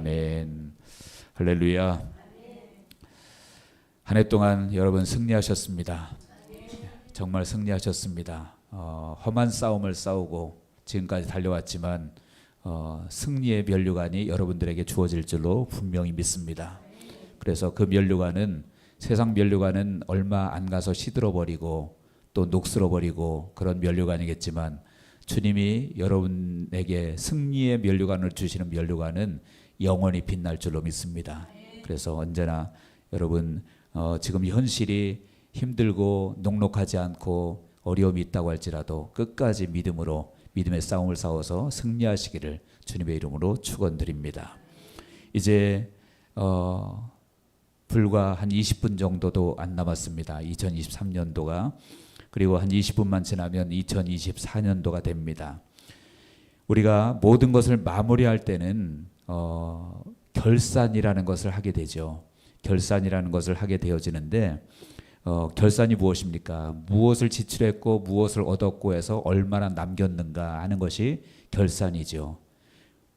아멘. 할렐루야. 한 해 동안 여러분 승리하셨습니다. 정말 승리하셨습니다. 험한 싸움을 싸우고 지금까지 달려왔지만 승리의 면류관이 여러분들에게 주어질 줄로 분명히 믿습니다. 그래서 그 면류관은 세상 면류관은 얼마 안 가서 시들어버리고 또 녹슬어버리고 그런 면류관이겠지만 주님이 여러분에게 승리의 면류관을 주시는 면류관은 영원히 빛날 줄로 믿습니다. 그래서 언제나 여러분 지금 현실이 힘들고 녹록하지 않고 어려움이 있다고 할지라도 끝까지 믿음으로 믿음의 싸움을 싸워서 승리하시기를 주님의 이름으로 축원드립니다. 이제 불과 한 20분 정도도 안 남았습니다. 2023년도가. 그리고 한 20분만 지나면 2024년도가 됩니다. 우리가 모든 것을 마무리할 때는 결산이라는 것을 하게 되죠. 결산이라는 것을 하게 되어지는데 결산이 무엇입니까? 무엇을 지출했고 무엇을 얻었고 해서 얼마나 남겼는가 하는 것이 결산이죠.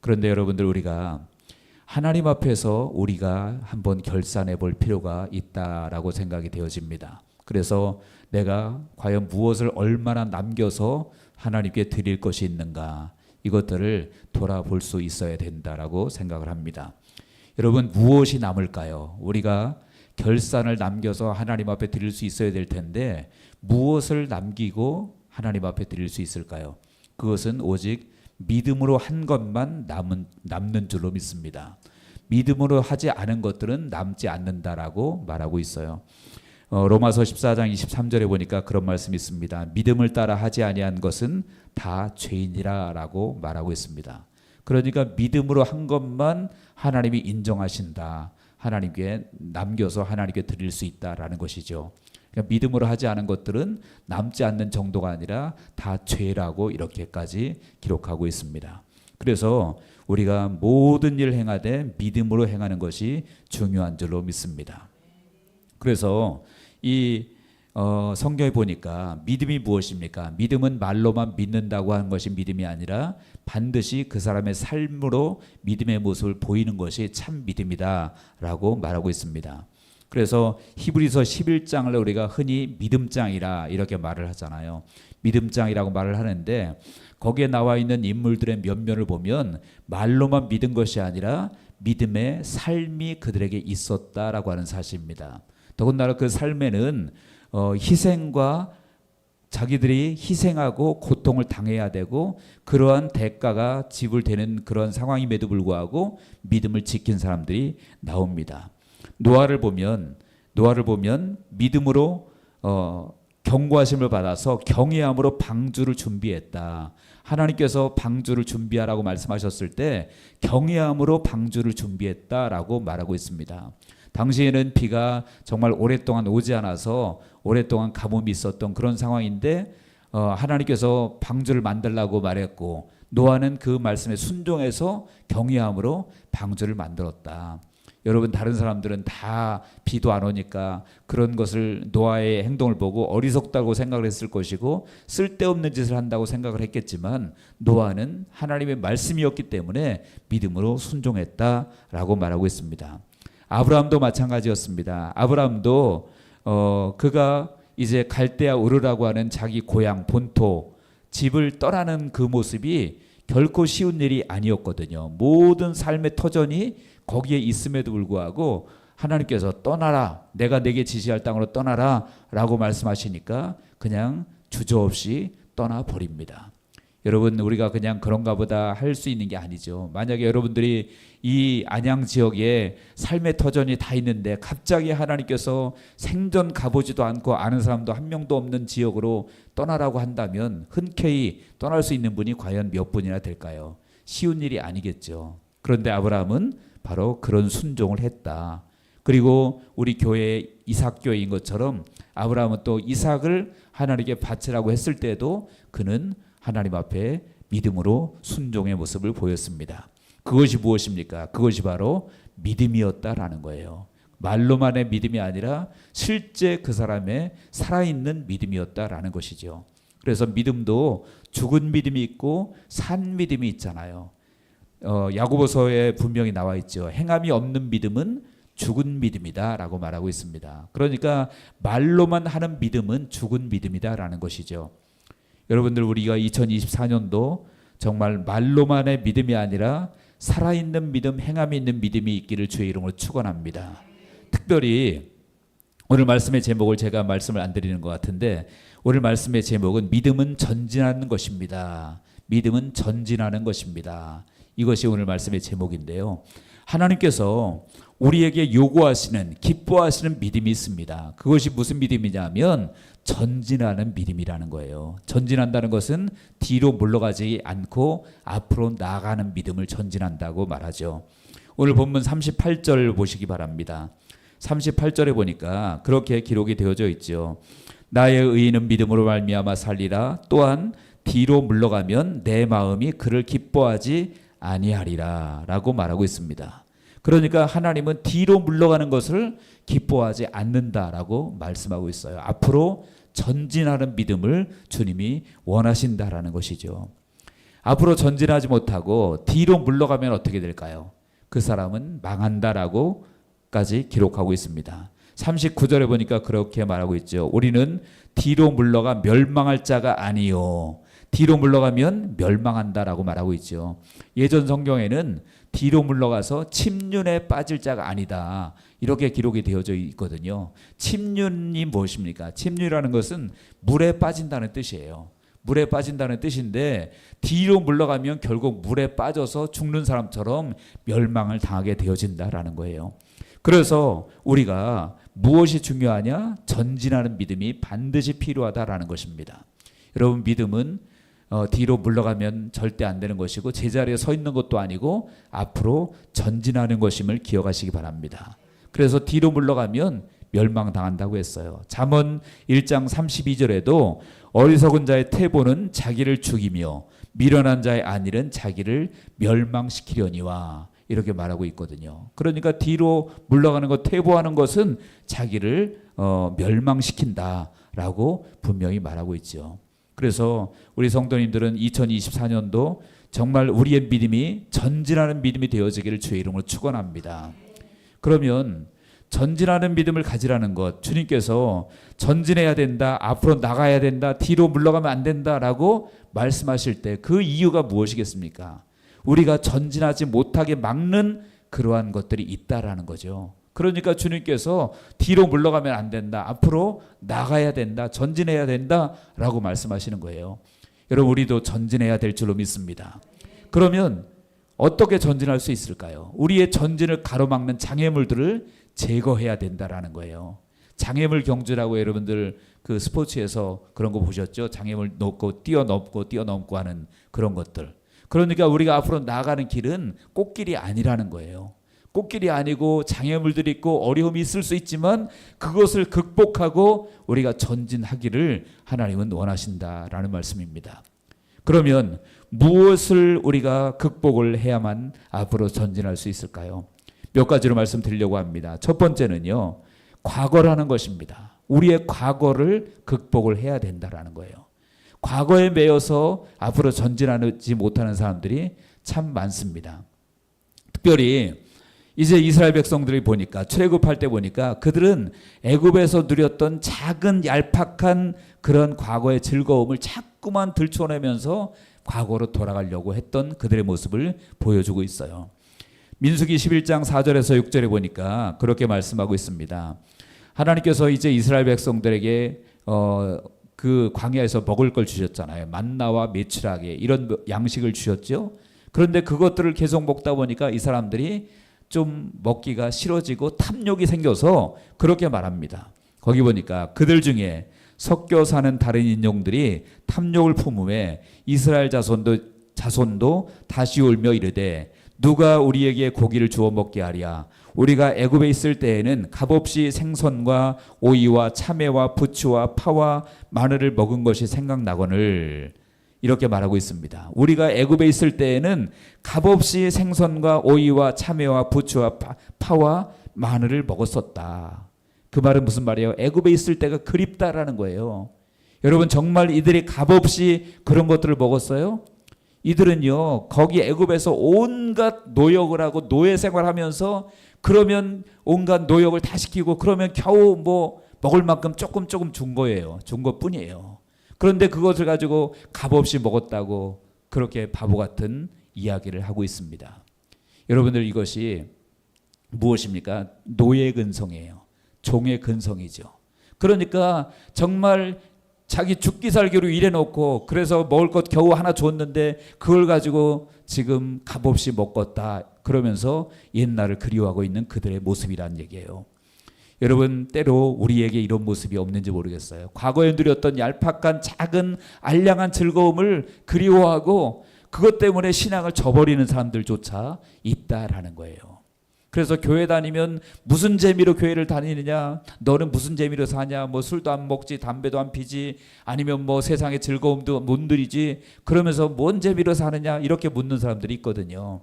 그런데 여러분들, 우리가 하나님 앞에서 우리가 한번 결산해 볼 필요가 있다라고 생각이 되어집니다. 그래서 내가 과연 무엇을 얼마나 남겨서 하나님께 드릴 것이 있는가, 이것들을 돌아볼 수 있어야 된다라고 생각을 합니다. 여러분, 무엇이 남을까요? 우리가 결산을 남겨서 하나님 앞에 드릴 수 있어야 될 텐데 무엇을 남기고 하나님 앞에 드릴 수 있을까요? 그것은 오직 믿음으로 한 것만 남는 줄로 믿습니다. 믿음으로 하지 않은 것들은 남지 않는다라고 말하고 있어요. 로마서 14장 23절에 보니까 그런 말씀이 있습니다. 믿음을 따라 하지 아니한 것은 다 죄인이라 라고 말하고 있습니다. 그러니까 믿음으로 한 것만 하나님이 인정하신다. 하나님께 남겨서 하나님께 드릴 수 있다라는 것이죠. 그러니까 믿음으로 하지 않은 것들은 남지 않는 정도가 아니라 다 죄라고 이렇게까지 기록하고 있습니다. 그래서 우리가 모든 일을 행하되 믿음으로 행하는 것이 중요한 줄로 믿습니다. 그래서 이 성경에 보니까 믿음이 무엇입니까? 믿음은 말로만 믿는다고 하는 것이 믿음이 아니라 반드시 그 사람의 삶으로 믿음의 모습을 보이는 것이 참 믿음이다라고 말하고 있습니다. 그래서 히브리서 11장을 우리가 흔히 믿음장이라 이렇게 말을 하잖아요. 믿음장이라고 말을 하는데 거기에 나와 있는 인물들의 면면을 보면 말로만 믿은 것이 아니라 믿음의 삶이 그들에게 있었다라고 하는 사실입니다. 더군다나 그 삶에는 희생과 자기들이 희생하고 고통을 당해야 되고 그러한 대가가 지불되는 그런 상황임에도 불구하고 믿음을 지킨 사람들이 나옵니다. 노아를 보면 믿음으로 경고하심을 받아서 경외함으로 방주를 준비했다. 하나님께서 방주를 준비하라고 말씀하셨을 때 경외함으로 방주를 준비했다라고 말하고 있습니다. 당시에는 비가 정말 오랫동안 오지 않아서 오랫동안 가뭄이 있었던 그런 상황인데 하나님께서 방주를 만들라고 말했고 노아는 그 말씀에 순종해서 경외함으로 방주를 만들었다. 여러분, 다른 사람들은 다 비도 안 오니까 그런 것을 노아의 행동을 보고 어리석다고 생각을 했을 것이고 쓸데없는 짓을 한다고 생각을 했겠지만 노아는 하나님의 말씀이었기 때문에 믿음으로 순종했다라고 말하고 있습니다. 아브라함도 마찬가지였습니다. 아브라함도 그가 이제 갈대아 우르라고 하는 자기 고향 본토 집을 떠나는 그 모습이 결코 쉬운 일이 아니었거든요. 모든 삶의 터전이 거기에 있음에도 불구하고 하나님께서 떠나라, 내가 내게 지시할 땅으로 떠나라 라고 말씀하시니까 그냥 주저없이 떠나버립니다. 여러분, 우리가 그냥 그런가 보다 할 수 있는 게 아니죠. 만약에 여러분들이 이 안양 지역에 삶의 터전이 다 있는데 갑자기 하나님께서 생전 가보지도 않고 아는 사람도 한 명도 없는 지역으로 떠나라고 한다면 흔쾌히 떠날 수 있는 분이 과연 몇 분이나 될까요? 쉬운 일이 아니겠죠. 그런데 아브라함은 바로 그런 순종을 했다. 그리고 우리 교회의 이삭교회인 것처럼 아브라함은 또 이삭을 하나님께 바치라고 했을 때도 그는 하나님 앞에 믿음으로 순종의 모습을 보였습니다. 그것이 무엇입니까? 그것이 바로 믿음이었다라는 거예요. 말로만의 믿음이 아니라 실제 그 사람의 살아있는 믿음이었다라는 것이죠. 그래서 믿음도 죽은 믿음이 있고 산 믿음이 있잖아요. 야고보서에 분명히 나와 있죠. 행함이 없는 믿음은 죽은 믿음이다라고 말하고 있습니다. 그러니까 말로만 하는 믿음은 죽은 믿음이다라는 것이죠. 여러분들, 우리가 2024년도 정말 말로만의 믿음이 아니라 살아있는 믿음, 행함이 있는 믿음이 있기를 주의 이름으로 축원합니다. 특별히 오늘 말씀의 제목을 제가 말씀을 안 드리는 것 같은데, 오늘 말씀의 제목은 믿음은 전진하는 것입니다. 믿음은 전진하는 것입니다. 이것이 오늘 말씀의 제목인데요. 하나님께서 우리에게 요구하시는, 기뻐하시는 믿음이 있습니다. 그것이 무슨 믿음이냐면 전진하는 믿음이라는 거예요. 전진한다는 것은 뒤로 물러가지 않고 앞으로 나아가는 믿음을 전진한다고 말하죠. 오늘 본문 38절 보시기 바랍니다. 38절에 보니까 그렇게 기록이 되어져 있죠. 나의 의인은 믿음으로 말미암아 살리라. 또한 뒤로 물러가면 내 마음이 그를 기뻐하지 아니하리라 라고 말하고 있습니다. 그러니까 하나님은 뒤로 물러가는 것을 기뻐하지 않는다라고 말씀하고 있어요. 앞으로 전진하는 믿음을 주님이 원하신다라는 것이죠. 앞으로 전진하지 못하고 뒤로 물러가면 어떻게 될까요? 그 사람은 망한다라고까지 기록하고 있습니다. 39절에 보니까 그렇게 말하고 있죠. 우리는 뒤로 물러가 멸망할 자가 아니요, 뒤로 물러가면 멸망한다라고 말하고 있죠. 예전 성경에는 뒤로 물러가서 침륜에 빠질 자가 아니다, 이렇게 기록이 되어져 있거든요. 침륜이 무엇입니까? 침륜이라는 것은 물에 빠진다는 뜻이에요. 물에 빠진다는 뜻인데, 뒤로 물러가면 결국 물에 빠져서 죽는 사람처럼 멸망을 당하게 되어진다라는 거예요. 그래서 우리가 무엇이 중요하냐? 전진하는 믿음이 반드시 필요하다라는 것입니다. 여러분, 믿음은 뒤로 물러가면 절대 안 되는 것이고 제자리에 서 있는 것도 아니고 앞으로 전진하는 것임을 기억하시기 바랍니다. 그래서 뒤로 물러가면 멸망당한다고 했어요. 잠언 1장 32절에도 어리석은 자의 태보는 자기를 죽이며 미련한 자의 안일은 자기를 멸망시키려니와, 이렇게 말하고 있거든요. 그러니까 뒤로 물러가는 것, 퇴보하는 것은 자기를 멸망시킨다라고 분명히 말하고 있죠. 그래서 우리 성도님들은 2024년도 정말 우리의 믿음이 전진하는 믿음이 되어지기를 주의 이름으로 축원합니다. 그러면 전진하는 믿음을 가지라는 것, 주님께서 전진해야 된다, 앞으로 나가야 된다, 뒤로 물러가면 안 된다라고 말씀하실 때 그 이유가 무엇이겠습니까? 우리가 전진하지 못하게 막는 그러한 것들이 있다라는 거죠. 그러니까 주님께서 뒤로 물러가면 안 된다, 앞으로 나가야 된다, 전진해야 된다라고 말씀하시는 거예요. 여러분, 우리도 전진해야 될 줄로 믿습니다. 그러면 어떻게 전진할 수 있을까요? 우리의 전진을 가로막는 장애물들을 제거해야 된다라는 거예요. 장애물 경주라고 여러분들 그 스포츠에서 그런 거 보셨죠? 장애물 놓고 뛰어넘고 하는 그런 것들. 그러니까 우리가 앞으로 나아가는 길은 꽃길이 아니라는 거예요. 꽃길이 아니고 장애물들이 있고 어려움이 있을 수 있지만 그것을 극복하고 우리가 전진하기를 하나님은 원하신다라는 말씀입니다. 그러면 무엇을 우리가 극복을 해야만 앞으로 전진할 수 있을까요? 몇 가지로 말씀드리려고 합니다. 첫 번째는요, 과거라는 것입니다. 우리의 과거를 극복을 해야 된다라는 거예요. 과거에 매여서 앞으로 전진하지 못하는 사람들이 참 많습니다. 특별히 이제 이스라엘 백성들이 보니까, 출애굽할 때 보니까 그들은 애굽에서 누렸던 작은 얄팍한 그런 과거의 즐거움을 자꾸만 들춰내면서 과거로 돌아가려고 했던 그들의 모습을 보여주고 있어요. 민수기 11장 4절에서 6절에 보니까 그렇게 말씀하고 있습니다. 하나님께서 이제 이스라엘 백성들에게 그 광야에서 먹을 걸 주셨잖아요. 만나와 메추라기, 이런 양식을 주셨죠. 그런데 그것들을 계속 먹다 보니까 이 사람들이 좀 먹기가 싫어지고 탐욕이 생겨서 그렇게 말합니다. 거기 보니까 그들 중에 섞여 사는 다른 인종들이 탐욕을 품음에 이스라엘 자손도 다시 울며 이르되 누가 우리에게 고기를 주어 먹게 하랴. 우리가 애굽에 있을 때에는 값없이 생선과 오이와 참외와 부추와 파와 마늘을 먹은 것이 생각나거늘, 이렇게 말하고 있습니다. 우리가 애굽에 있을 때에는 값없이 생선과 오이와 참외와 부추와 파와 마늘을 먹었었다. 그 말은 무슨 말이에요? 애굽에 있을 때가 그립다라는 거예요. 여러분, 정말 이들이 값없이 그런 것들을 먹었어요? 이들은요 거기 애굽에서 온갖 노역을 하고 노예 생활하면서 그러면 온갖 노역을 다 시키고 그러면 겨우 뭐 먹을 만큼 조금 준 거예요. 준 것뿐이에요. 그런데 그것을 가지고 값없이 먹었다고 그렇게 바보 같은 이야기를 하고 있습니다. 여러분들 이것이 무엇입니까? 노예 근성이에요. 종의 근성이죠. 그러니까 정말 자기 죽기 살기로 일해놓고 그래서 먹을 것 겨우 하나 줬는데 그걸 가지고 지금 값없이 먹었다 그러면서 옛날을 그리워하고 있는 그들의 모습이란 얘기예요. 여러분 때로 우리에게 이런 모습이 없는지 모르겠어요. 과거에 누렸던 얄팍한 작은 알량한 즐거움을 그리워하고 그것 때문에 신앙을 저버리는 사람들조차 있다라는 거예요. 그래서 교회 다니면 무슨 재미로 교회를 다니느냐, 너는 무슨 재미로 사냐, 뭐 술도 안 먹지, 담배도 안 피지, 아니면 뭐 세상의 즐거움도 못 누리지, 그러면서 뭔 재미로 사느냐 이렇게 묻는 사람들이 있거든요.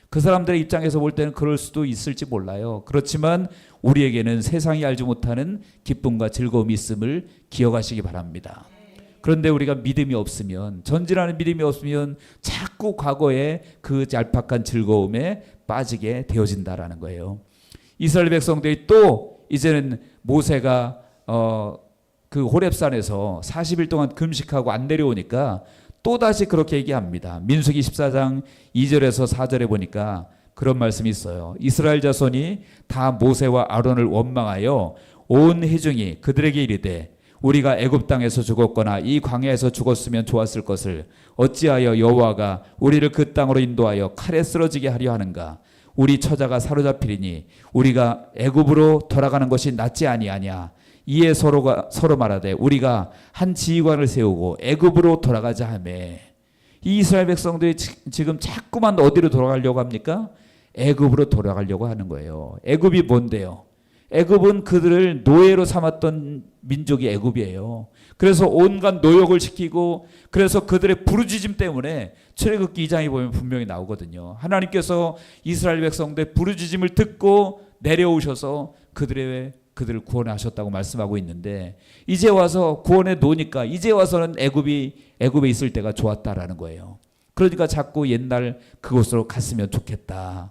그 사람들의 입장에서 볼 때는 그럴 수도 있을지 몰라요. 그렇지만 우리에게는 세상이 알지 못하는 기쁨과 즐거움이 있음을 기억하시기 바랍니다. 그런데 우리가 믿음이 없으면, 전진하는 믿음이 없으면 자꾸 과거의 그 얄팍한 즐거움에 빠지게 되어진다라는 거예요. 이스라엘 백성들이 또 이제는 모세가 그 호렙산에서 40일 동안 금식하고 안 내려오니까 또다시 그렇게 얘기합니다. 민수기 14장 2절에서 4절에 보니까 그런 말씀이 있어요. 이스라엘 자손이 다 모세와 아론을 원망하여 온 회중이 그들에게 이르되 우리가 애굽 땅에서 죽었거나 이 광야에서 죽었으면 좋았을 것을 어찌하여 여호와가 우리를 그 땅으로 인도하여 칼에 쓰러지게 하려 하는가? 우리 처자가 사로잡히리니 우리가 애굽으로 돌아가는 것이 낫지 아니하냐? 이에 서로 말하되 우리가 한 지휘관을 세우고 애굽으로 돌아가자 하매. 이 이스라엘 백성들이 지금 자꾸만 어디로 돌아가려고 합니까? 애굽으로 돌아가려고 하는 거예요. 애굽이 뭔데요? 애굽은 그들을 노예로 삼았던 민족이 애굽이에요. 그래서 온갖 노역을 시키고 그래서 그들의 부르짖음 때문에 출애굽기 2장에 보면 분명히 나오거든요. 하나님께서 이스라엘 백성들의 부르짖음을 듣고 내려오셔서 그들을 구원하셨다고 말씀하고 있는데 이제 와서 구원해 놓으니까 이제 와서는 애굽에 있을 때가 좋았다라는 거예요. 그러니까 자꾸 옛날 그곳으로 갔으면 좋겠다.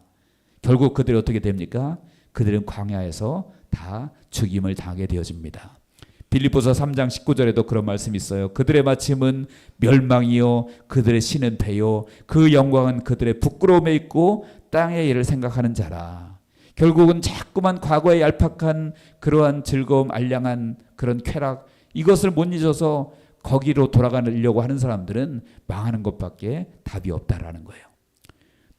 결국 그들이 어떻게 됩니까? 그들은 광야에서 다 죽임을 당하게 되어집니다. 빌립보서 3장 19절에도 그런 말씀이 있어요. 그들의 마침은 멸망이요 그들의 신은 패요 그 영광은 그들의 부끄러움에 있고 땅의 일을 생각하는 자라. 결국은 자꾸만 과거의 얄팍한 그러한 즐거움 알량한 그런 쾌락 이것을 못 잊어서 거기로 돌아가려고 하는 사람들은 망하는 것밖에 답이 없다라는 거예요.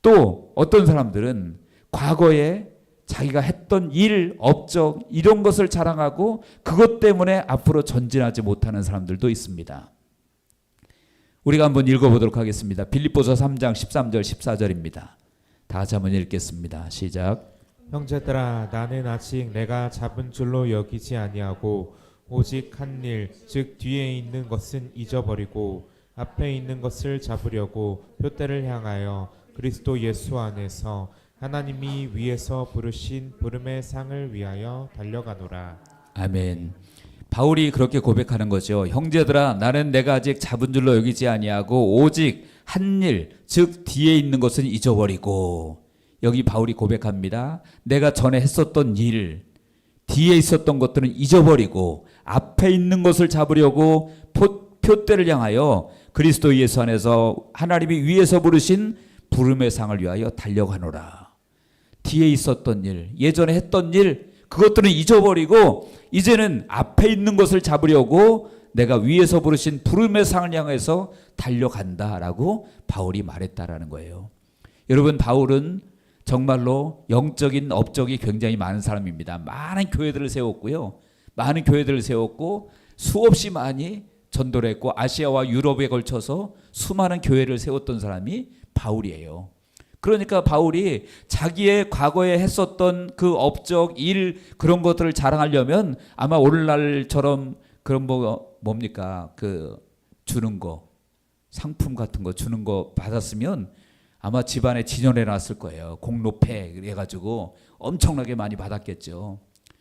또 어떤 사람들은 과거에 자기가 했던 일, 업적 이런 것을 자랑하고 그것 때문에 앞으로 전진하지 못하는 사람들도 있습니다. 우리가 한번 읽어보도록 하겠습니다. 빌립보서 3장 13절 14절입니다. 다 같이 한번 읽겠습니다. 시작. 형제들아 나는 아직 내가 잡은 줄로 여기지 아니하고 오직 한 일 즉 뒤에 있는 것은 잊어버리고 앞에 있는 것을 잡으려고 표대를 향하여 그리스도 예수 안에서 하나님이 위에서 부르신 부름의 상을 위하여 달려가노라. 아멘. 바울이 그렇게 고백하는 거죠. 형제들아 나는 내가 아직 잡은 줄로 여기지 아니하고 오직 한 일 즉 뒤에 있는 것은 잊어버리고. 여기 바울이 고백합니다. 내가 전에 했었던 일 뒤에 있었던 것들은 잊어버리고 앞에 있는 것을 잡으려고 표대를 향하여 그리스도 예수 안에서 하나님이 위에서 부르신 부름의 상을 위하여 달려가노라. 뒤에 있었던 일, 예전에 했던 일, 그것들은 잊어버리고 이제는 앞에 있는 것을 잡으려고 내가 위에서 부르신 부름의 상을 향해서 달려간다라고 바울이 말했다라는 거예요. 여러분 바울은 정말로 영적인 업적이 굉장히 많은 사람입니다. 많은 교회들을 세웠고요. 많은 교회들을 세웠고 수없이 많이 전도를 했고 아시아와 유럽에 걸쳐서 수많은 교회를 세웠던 사람이 바울이에요. 그러니까 바울이 자기의 과거에 했었던 그 업적, 일 그런 것들을 자랑하려면 아마 오늘날처럼 그런 뭡니까? 그 주는 거, 상품 같은 거 주는 거 받았으면 아마 집안에 진열해 놨을 거예요. 공로패 해가지고 엄청나게 많이 받았겠죠.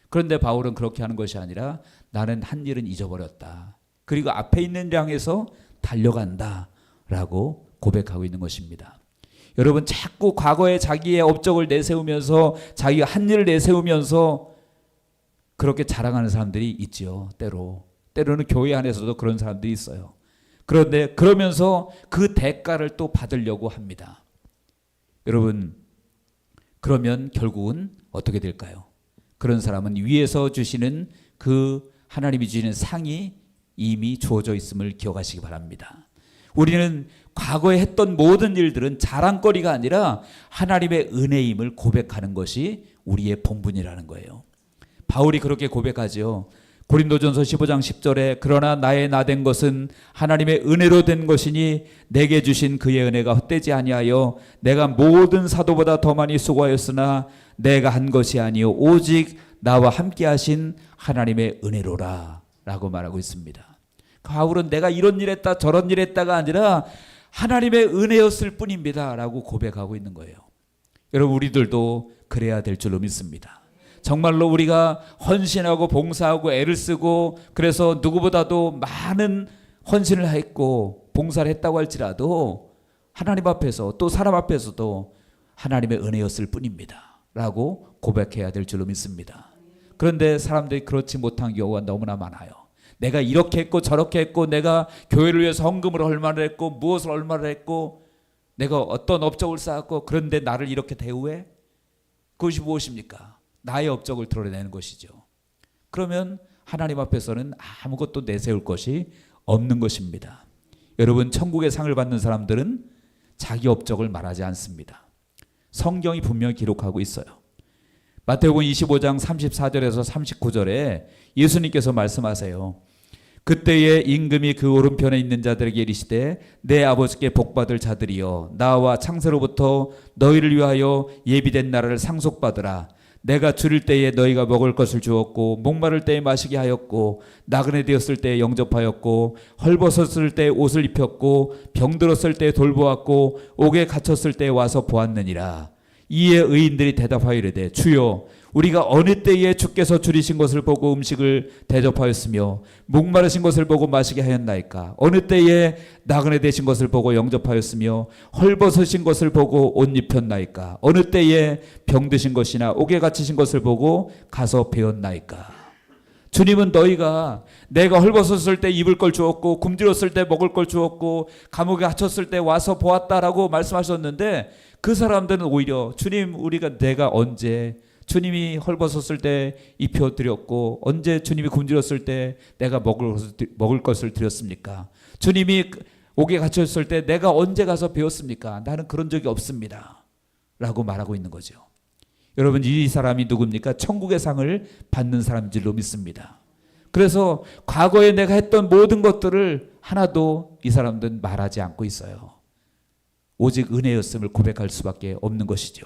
그런데 바울은 그렇게 하는 것이 아니라 나는 한 일은 잊어버렸다. 그리고 앞에 있는 일 향해서 달려간다 라고 고백하고 있는 것입니다. 여러분, 자꾸 과거에 자기의 업적을 내세우면서 자기가 한 일을 내세우면서 그렇게 자랑하는 사람들이 있죠. 때로는 교회 안에서도 그런 사람들이 있어요. 그런데 그러면서 그 대가를 또 받으려고 합니다. 여러분, 그러면 결국은 어떻게 될까요? 그런 사람은 위에서 주시는 그 하나님이 주시는 상이 이미 주어져 있음을 기억하시기 바랍니다. 우리는 과거에 했던 모든 일들은 자랑거리가 아니라 하나님의 은혜임을 고백하는 것이 우리의 본분이라는 거예요. 바울이 그렇게 고백하죠. 고린도전서 15장 10절에 그러나 나의 나된 것은 하나님의 은혜로 된 것이니 내게 주신 그의 은혜가 헛되지 아니하여 내가 모든 사도보다 더 많이 수고하였으나 내가 한 것이 아니요 오직 나와 함께 하신 하나님의 은혜로라 라고 말하고 있습니다. 바울은 내가 이런 일 했다 저런 일 했다가 아니라 하나님의 은혜였을 뿐입니다 라고 고백하고 있는 거예요. 여러분, 우리들도 그래야 될 줄로 믿습니다. 정말로 우리가 헌신하고 봉사하고 애를 쓰고 그래서 누구보다도 많은 헌신을 했고 봉사를 했다고 할지라도 하나님 앞에서 또 사람 앞에서도 하나님의 은혜였을 뿐입니다 라고 고백해야 될 줄로 믿습니다. 그런데 사람들이 그렇지 못한 경우가 너무나 많아요. 내가 이렇게 했고 저렇게 했고 내가 교회를 위해서 헌금을 얼마나 했고 무엇을 얼마나 했고 내가 어떤 업적을 쌓았고 그런데 나를 이렇게 대우해? 그것이 무엇입니까? 나의 업적을 드러내는 것이죠. 그러면 하나님 앞에서는 아무것도 내세울 것이 없는 것입니다. 여러분, 천국의 상을 받는 사람들은 자기 업적을 말하지 않습니다. 성경이 분명히 기록하고 있어요. 마태복음 25장 34절에서 39절에 예수님께서 말씀하세요. 그때에 임금이 그 오른편에 있는 자들에게 이르시되 내 아버지께 복받을 자들이여 나와 창세로부터 너희를 위하여 예비된 나라를 상속받으라. 내가 줄일 때에 너희가 먹을 것을 주었고 목마를 때에 마시게 하였고 나그네 되었을 때에 영접하였고 헐벗었을 때에 옷을 입혔고 병들었을 때에 돌보았고 옥에 갇혔을 때에 와서 보았느니라. 이에 의인들이 대답하여 이르되 주여 우리가 어느 때에 주께서 줄이신 것을 보고 음식을 대접하였으며 목마르신 것을 보고 마시게 하였나이까? 어느 때에 나그네 되신 것을 보고 영접하였으며 헐벗으신 것을 보고 옷 입혔나이까? 어느 때에 병드신 것이나 옥에 갇히신 것을 보고 가서 배웠나이까? 주님은 너희가 내가 헐벗었을 때 입을 걸 주었고 굶주렸을 때 먹을 걸 주었고 감옥에 갇혔을 때 와서 보았다라고 말씀하셨는데 그 사람들은 오히려 주님 내가 언제 주님이 헐벗었을 때 입혀드렸고 언제 주님이 굶주렸을 때 내가 먹을 것을 드렸습니까? 주님이 옥에 갇혔을 때 내가 언제 가서 배웠습니까? 나는 그런 적이 없습니다 라고 말하고 있는 거죠. 여러분, 이 사람이 누굽니까? 천국의 상을 받는 사람인 줄로 믿습니다. 그래서 과거에 내가 했던 모든 것들을 하나도 이 사람들은 말하지 않고 있어요. 오직 은혜였음을 고백할 수밖에 없는 것이죠.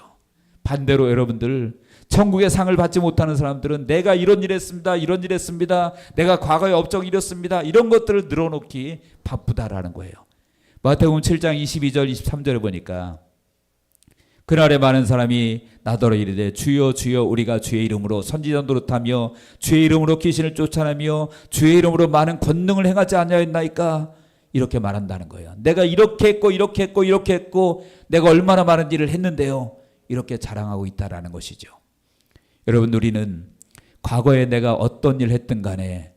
반대로 여러분들, 천국의 상을 받지 못하는 사람들은 내가 이런 일 했습니다, 이런 일 했습니다, 내가 과거에 업적이 이렇습니다, 이런 것들을 늘어놓기 바쁘다라는 거예요. 마태복음 7장 22절 23절에 보니까 그날에 많은 사람이 나더러 이르되 주여 주여 우리가 주의 이름으로 선지자 노릇하며 주의 이름으로 귀신을 쫓아내며 주의 이름으로 많은 권능을 행하지 아니하였나이까? 이렇게 말한다는 거예요. 내가 이렇게 했고 이렇게 했고 이렇게 했고 내가 얼마나 많은 일을 했는데요, 이렇게 자랑하고 있다라는 것이죠. 여러분, 우리는 과거에 내가 어떤 일을 했든 간에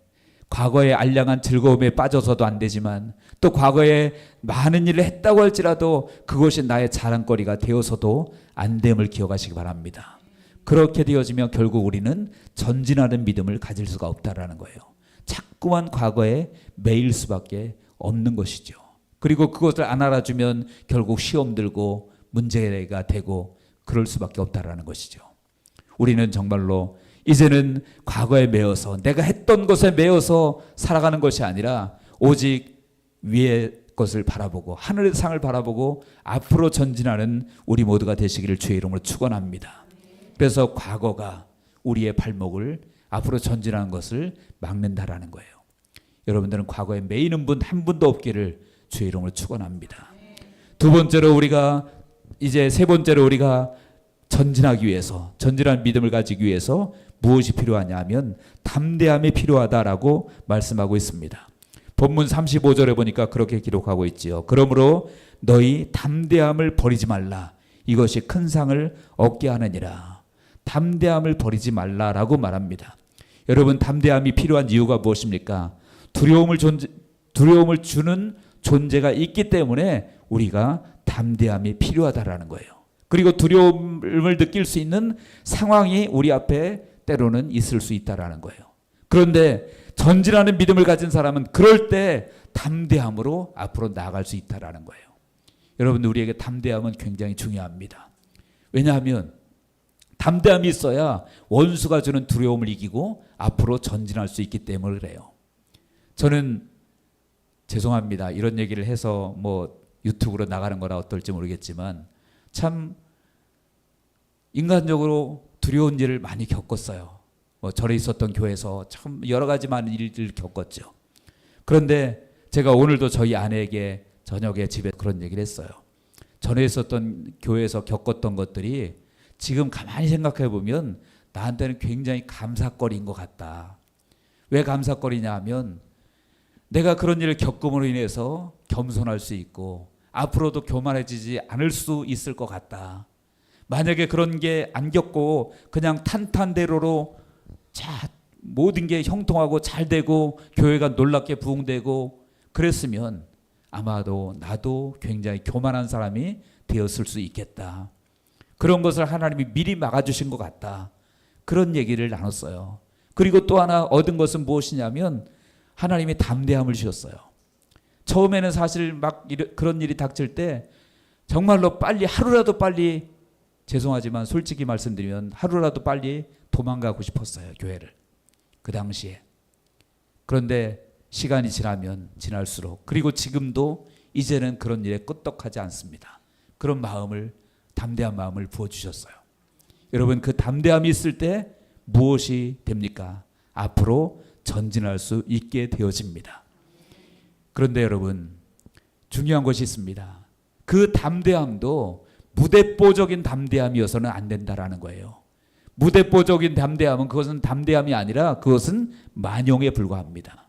과거에 알량한 즐거움에 빠져서도 안 되지만 또 과거에 많은 일을 했다고 할지라도 그것이 나의 자랑거리가 되어서도 안 됨을 기억하시기 바랍니다. 그렇게 되어지면 결국 우리는 전진하는 믿음을 가질 수가 없다라는 거예요. 자꾸만 과거에 매일 수밖에 없는 것이죠. 그리고 그것을 안 알아주면 결국 시험 들고 문제가 되고 그럴 수밖에 없다라는 것이죠. 우리는 정말로 이제는 과거에 매여서 내가 했던 것에 매여서 살아가는 것이 아니라 오직 위의 것을 바라보고 하늘의 상을 바라보고 앞으로 전진하는 우리 모두가 되시기를 주의 이름으로 축원합니다. 그래서 과거가 우리의 발목을 앞으로 전진하는 것을 막는다라는 거예요. 여러분들은 과거에 매이는 분 한 분도 없기를 주의 이름으로 축원합니다. 두 번째로 세 번째로 우리가 전진하기 위해서, 전진한 믿음을 가지기 위해서 무엇이 필요하냐 하면 담대함이 필요하다라고 말씀하고 있습니다. 본문 35절에 보니까 그렇게 기록하고 있지요. 그러므로 너희 담대함을 버리지 말라. 이것이 큰 상을 얻게 하느니라. 담대함을 버리지 말라라고 말합니다. 여러분, 담대함이 필요한 이유가 무엇입니까? 두려움을 주는 존재가 있기 때문에 우리가 담대함이 필요하다라는 거예요. 그리고 두려움을 느낄 수 있는 상황이 우리 앞에 때로는 있을 수 있다라는 거예요. 그런데 전진하는 믿음을 가진 사람은 그럴 때 담대함으로 앞으로 나아갈 수 있다라는 거예요. 여러분, 우리에게 담대함은 굉장히 중요합니다. 왜냐하면 담대함이 있어야 원수가 주는 두려움을 이기고 앞으로 전진할 수 있기 때문에 그래요. 저는 죄송합니다. 이런 얘기를 해서 뭐 유튜브로 나가는 거라 어떨지 모르겠지만 참 인간적으로 두려운 일을 많이 겪었어요. 뭐 절에 있었던 교회에서 참 여러 가지 많은 일들을 겪었죠. 그런데 제가 오늘도 저희 아내에게 저녁에 집에 그런 얘기를 했어요. 전에 있었던 교회에서 겪었던 것들이 지금 가만히 생각해 보면 나한테는 굉장히 감사거리인 것 같다. 왜 감사거리냐 하면 내가 그런 일을 겪음으로 인해서 겸손할 수 있고 앞으로도 교만해지지 않을 수 있을 것 같다. 만약에 그런 게 안 겪고 그냥 탄탄대로로 모든 게 형통하고 잘 되고 교회가 놀랍게 부흥되고 그랬으면 아마도 나도 굉장히 교만한 사람이 되었을 수 있겠다. 그런 것을 하나님이 미리 막아주신 것 같다. 그런 얘기를 나눴어요. 그리고 또 하나 얻은 것은 무엇이냐면 하나님이 담대함을 주셨어요. 처음에는 사실 막 그런 일이 닥칠 때 정말로 빨리 하루라도 빨리 죄송하지만 솔직히 말씀드리면 하루라도 빨리 도망가고 싶었어요. 교회를. 그 당시에. 그런데 시간이 지나면 지날수록 그리고 지금도 이제는 그런 일에 끄떡하지 않습니다. 그런 마음을 담대한 마음을 부어주셨어요. 여러분, 그 담대함이 있을 때 무엇이 됩니까? 앞으로 전진할 수 있게 되어집니다. 그런데 여러분, 중요한 것이 있습니다. 그 담대함도 무대뽀적인 담대함이어서는 안 된다라는 거예요. 무대뽀적인 담대함은 그것은 담대함이 아니라 그것은 만용에 불과합니다.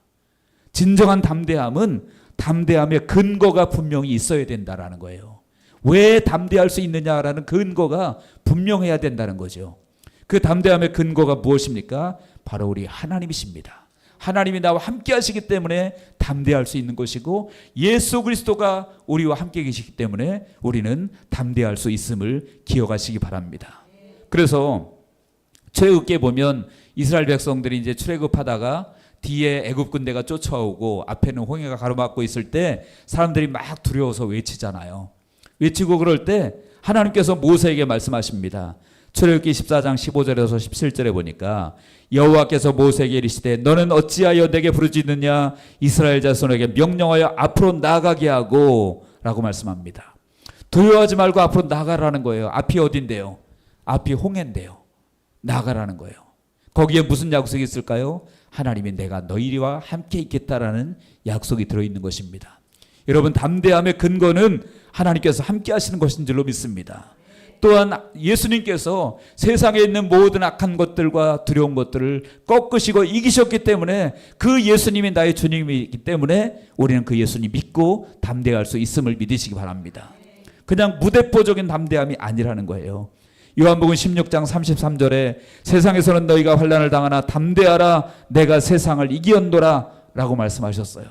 진정한 담대함은 담대함의 근거가 분명히 있어야 된다라는 거예요. 왜 담대할 수 있느냐라는 근거가 분명해야 된다는 거죠. 그 담대함의 근거가 무엇입니까? 바로 우리 하나님이십니다. 하나님이 나와 함께 하시기 때문에 담대할 수 있는 것이고 예수 그리스도가 우리와 함께 계시기 때문에 우리는 담대할 수 있음을 기억하시기 바랍니다. 그래서 출애굽기에 보면 이스라엘 백성들이 이제 출애굽하다가 뒤에 애굽 군대가 쫓아오고 앞에는 홍해가 가로막고 있을 때 사람들이 막 두려워서 외치잖아요. 외치고 그럴 때 하나님께서 모세에게 말씀하십니다. 출애굽기 14장 15절에서 17절에 보니까 여호와께서 모세에게 이르시되 너는 어찌하여 내게 부르짖느냐 이스라엘 자손에게 명령하여 앞으로 나가게 하고 라고 말씀합니다. 두려워하지 말고 앞으로 나가라는 거예요. 앞이 어딘데요? 앞이 홍해인데요. 나가라는 거예요. 거기에 무슨 약속이 있을까요? 하나님이 내가 너희와 함께 있겠다라는 약속이 들어있는 것입니다. 여러분, 담대함의 근거는 하나님께서 함께 하시는 것인 줄로 믿습니다. 또한 예수님께서 세상에 있는 모든 악한 것들과 두려운 것들을 꺾으시고 이기셨기 때문에 그 예수님이 나의 주님이기 때문에 우리는 그 예수님 믿고 담대할 수 있음을 믿으시기 바랍니다. 그냥 무대뽀적인 담대함이 아니라는 거예요. 요한복음 16장 33절에 세상에서는 너희가 환난을 당하나 담대하라 내가 세상을 이기었노라 라고 말씀하셨어요.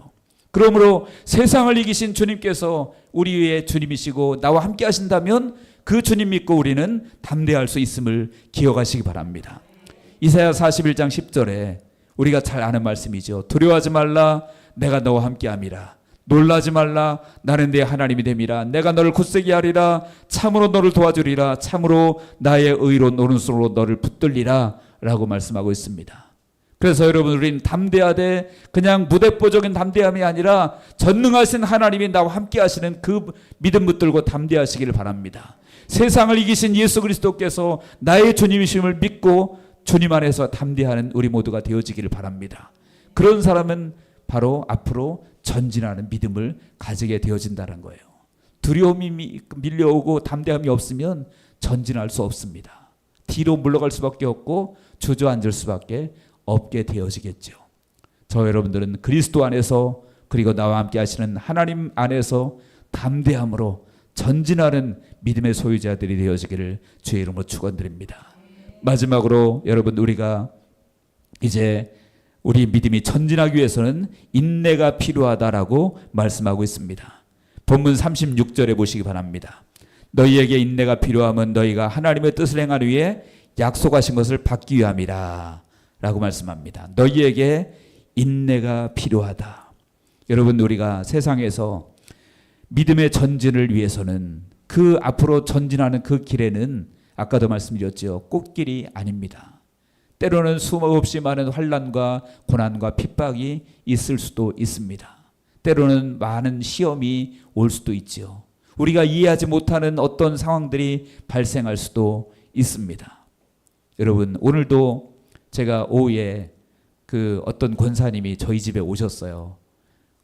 그러므로 세상을 이기신 주님께서 우리의 주님이시고 나와 함께 하신다면 그 주님 믿고 우리는 담대할 수 있음을 기억하시기 바랍니다. 이사야 41장 10절에 우리가 잘 아는 말씀이죠. 두려워하지 말라 내가 너와 함께 함이라. 놀라지 말라 나는 네 하나님이 됨이라. 내가 너를 굳세게 하리라. 참으로 너를 도와주리라. 참으로 나의 의로운 오른손으로 너를 붙들리라 라고 말씀하고 있습니다. 그래서 여러분, 우리는 담대하되 그냥 무대뽀적인 담대함이 아니라 전능하신 하나님이 나와 함께 하시는 그 믿음 붙들고 담대하시기를 바랍니다. 세상을 이기신 예수 그리스도께서 나의 주님이심을 믿고 주님 안에서 담대하는 우리 모두가 되어지기를 바랍니다. 그런 사람은 바로 앞으로 전진하는 믿음을 가지게 되어진다는 거예요. 두려움이 밀려오고 담대함이 없으면 전진할 수 없습니다. 뒤로 물러갈 수밖에 없고 주저앉을 수밖에 없게 되어지겠죠. 저 여러분들은 그리스도 안에서 그리고 나와 함께 하시는 하나님 안에서 담대함으로 전진하는 믿음의 소유자들이 되어지기를 주의 이름으로 축원드립니다. 마지막으로 여러분, 우리가 이제 우리 믿음이 전진하기 위해서는 인내가 필요하다라고 말씀하고 있습니다. 본문 36절에 보시기 바랍니다. 너희에게 인내가 필요하면 너희가 하나님의 뜻을 행하기 위해 약속하신 것을 받기 위함이라 라고 말씀합니다. 너희에게 인내가 필요하다. 여러분, 우리가 세상에서 믿음의 전진을 위해서는 그 앞으로 전진하는 그 길에는 아까도 말씀드렸죠. 꽃길이 아닙니다. 때로는 수없이 많은 환난과 고난과 핍박이 있을 수도 있습니다. 때로는 많은 시험이 올 수도 있죠. 우리가 이해하지 못하는 어떤 상황들이 발생할 수도 있습니다. 여러분, 오늘도 제가 오후에 그 어떤 권사님이 저희 집에 오셨어요.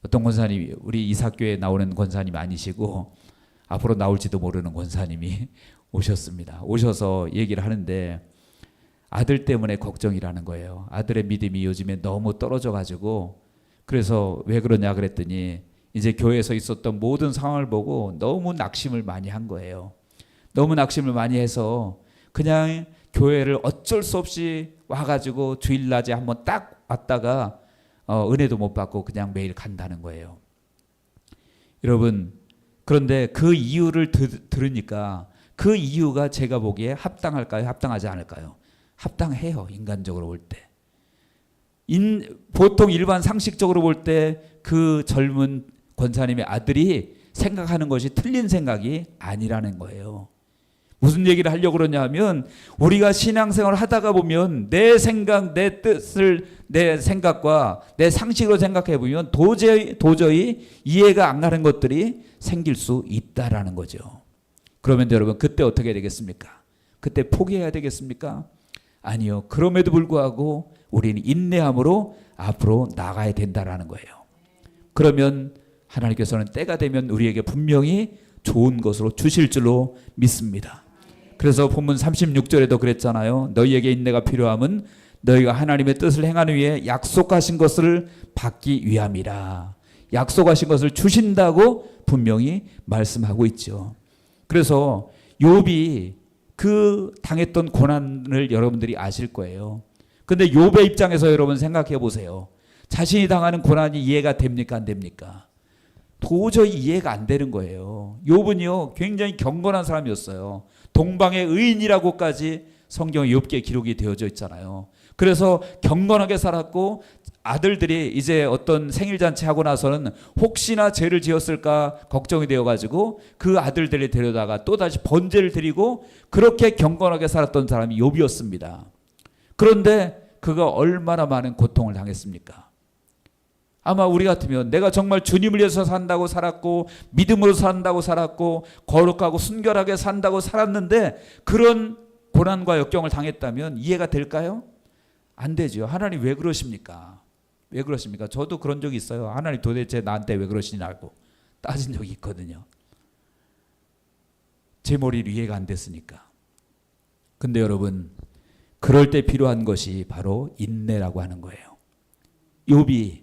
어떤 권사님이, 우리 이사교에 나오는 권사님이 아니시고 앞으로 나올지도 모르는 권사님이 오셨습니다. 오셔서 얘기를 하는데 아들 때문에 걱정이라는 거예요. 아들의 믿음이 요즘에 너무 떨어져 가지고, 그래서 왜 그러냐 그랬더니 이제 교회에서 있었던 모든 상황을 보고 너무 낙심을 많이 한 거예요. 너무 낙심을 많이 해서 그냥 교회를 어쩔 수 없이 와가지고 주일낮에 한번 딱 왔다가 은혜도 못 받고 그냥 매일 간다는 거예요. 여러분, 그런데 그 이유를 들으니까 그 이유가 제가 보기에 합당할까요? 합당하지 않을까요? 합당해요. 인간적으로 볼 때. 보통 일반 상식적으로 볼 때 그 젊은 권사님의 아들이 생각하는 것이 틀린 생각이 아니라는 거예요. 무슨 얘기를 하려고 그러냐 하면, 우리가 신앙생활을 하다가 보면 내 생각, 내 뜻을, 내 생각과 내 상식으로 생각해 보면 도저히 이해가 안 가는 것들이 생길 수 있다라는 거죠. 그러면 여러분, 그때 어떻게 되겠습니까? 그때 포기해야 되겠습니까? 아니요. 그럼에도 불구하고 우리는 인내함으로 앞으로 나가야 된다라는 거예요. 그러면 하나님께서는 때가 되면 우리에게 분명히 좋은 것으로 주실 줄로 믿습니다. 그래서 본문 36절에도 그랬잖아요. 너희에게 인내가 필요함은 너희가 하나님의 뜻을 행하는 위해 약속하신 것을 받기 위함이라. 약속하신 것을 주신다고 분명히 말씀하고 있죠. 그래서 욥이 그 당했던 고난을 여러분들이 아실 거예요. 근데 욥의 입장에서 여러분 생각해 보세요. 자신이 당하는 고난이 이해가 됩니까? 안 됩니까? 도저히 이해가 안 되는 거예요. 욥은요, 굉장히 경건한 사람이었어요. 동방의 의인이라고까지 성경에 욥기에 기록이 되어져 있잖아요. 그래서 경건하게 살았고, 아들들이 이제 어떤 생일잔치 하고 나서는 혹시나 죄를 지었을까 걱정이 되어가지고 그 아들들을 데려다가 또다시 번제를 드리고 그렇게 경건하게 살았던 사람이 욥이었습니다. 그런데 그가 얼마나 많은 고통을 당했습니까? 아마 우리 같으면 내가 정말 주님을 위해서 산다고 살았고 믿음으로 산다고 살았고 거룩하고 순결하게 산다고 살았는데 그런 고난과 역경을 당했다면 이해가 될까요? 안 되죠. 하나님 왜 그러십니까? 왜 그러십니까? 저도 그런 적이 있어요. 하나님 도대체 나한테 왜 그러시냐고 따진 적이 있거든요. 제 머리로 이해가 안 됐으니까. 근데 여러분, 그럴 때 필요한 것이 바로 인내라고 하는 거예요. 욥이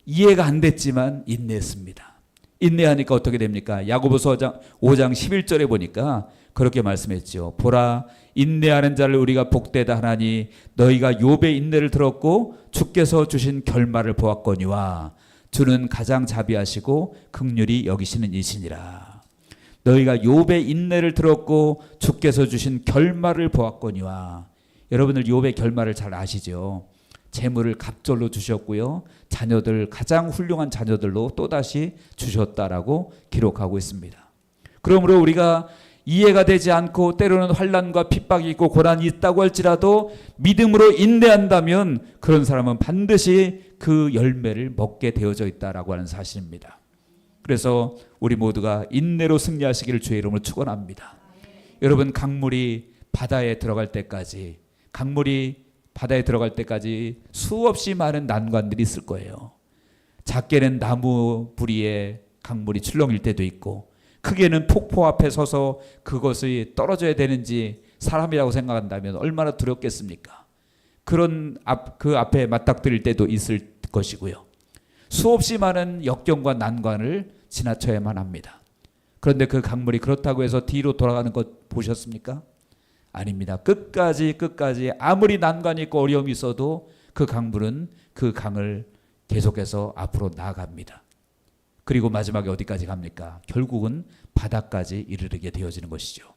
이해가 안 됐지만 인내했습니다. 인내하니까 어떻게 됩니까? 야고보서 5장 11절에 보니까 그렇게 말씀했죠. 보라, 인내하는 자를 우리가 복되다 하나니 너희가 욥의 인내를 들었고 주께서 주신 결말을 보았거니와 주는 가장 자비하시고 긍휼히 여기시는 이시니라. 너희가 욥의 인내를 들었고 주께서 주신 결말을 보았거니와. 여러분들 욥의 결말을 잘 아시죠? 재물을 갑절로 주셨고요. 자녀들, 가장 훌륭한 자녀들로 또다시 주셨다라고 기록하고 있습니다. 그러므로 우리가 이해가 되지 않고 때로는 환난과 핍박이 있고 고난이 있다고 할지라도 믿음으로 인내한다면 그런 사람은 반드시 그 열매를 먹게 되어져 있다라고 하는 사실입니다. 그래서 우리 모두가 인내로 승리하시기를 주의 이름으로 축원합니다. 여러분, 강물이 바다에 들어갈 때까지 수없이 많은 난관들이 있을 거예요. 작게는 나무 부리에 강물이 출렁일 때도 있고 크게는 폭포 앞에 서서 그것이 떨어져야 되는지 사람이라고 생각한다면 얼마나 두렵겠습니까? 그 앞에 맞닥뜨릴 때도 있을 것이고요. 수없이 많은 역경과 난관을 지나쳐야만 합니다. 그런데 그 강물이 그렇다고 해서 뒤로 돌아가는 것 보셨습니까? 아닙니다. 끝까지 아무리 난관이 있고 어려움이 있어도 그 강물은 그 강을 계속해서 앞으로 나아갑니다. 그리고 마지막에 어디까지 갑니까? 결국은 바다까지 이르게 되어지는 것이죠.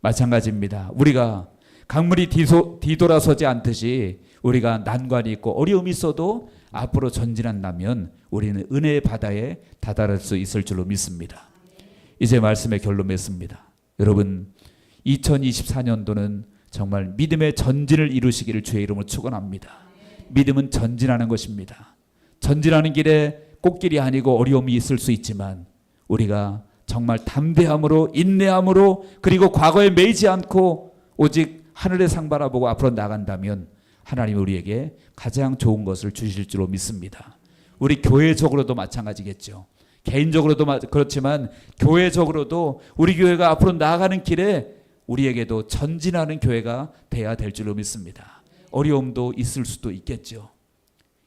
마찬가지입니다. 우리가 강물이 뒤돌아서지 않듯이 우리가 난관이 있고 어려움이 있어도 앞으로 전진한다면 우리는 은혜의 바다에 다다를 수 있을 줄로 믿습니다. 이제 말씀의 결론 맺습니다. 여러분, 2024년도는 정말 믿음의 전진을 이루시기를 주의 이름으로 축원합니다. 믿음은 전진하는 것입니다. 전진하는 길에 꽃길이 아니고 어려움이 있을 수 있지만 우리가 정말 담대함으로 인내함으로 그리고 과거에 매이지 않고 오직 하늘의 상 바라보고 앞으로 나간다면 하나님 우리에게 가장 좋은 것을 주실 줄로 믿습니다. 우리 교회적으로도 마찬가지겠죠. 개인적으로도 그렇지만 교회적으로도 우리 교회가 앞으로 나아가는 길에 우리에게도 전진하는 교회가 돼야 될 줄로 믿습니다. 어려움도 있을 수도 있겠죠.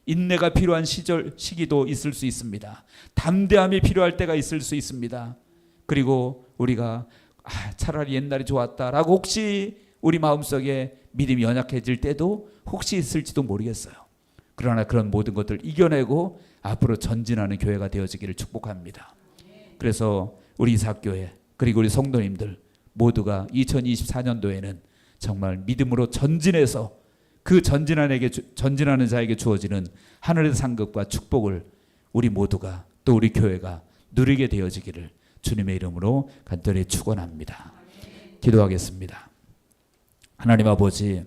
인내가 필요한 시기도 있을 수 있습니다. 담대함이 필요할 때가 있을 수 있습니다. 그리고 우리가 차라리 옛날이 좋았다라고 혹시 우리 마음속에 믿음이 연약해질 때도 혹시 있을지도 모르겠어요. 그러나 그런 모든 것들을 이겨내고 앞으로 전진하는 교회가 되어지기를 축복합니다. 그래서 우리 이삭교회 그리고 우리 성도님들 모두가 2024년도에는 정말 믿음으로 전진해서 그 전진하는 자에게 주어지는 하늘의 상급과 축복을 우리 모두가 또 우리 교회가 누리게 되어지기를 주님의 이름으로 간절히 축원합니다. 기도하겠습니다. 하나님 아버지,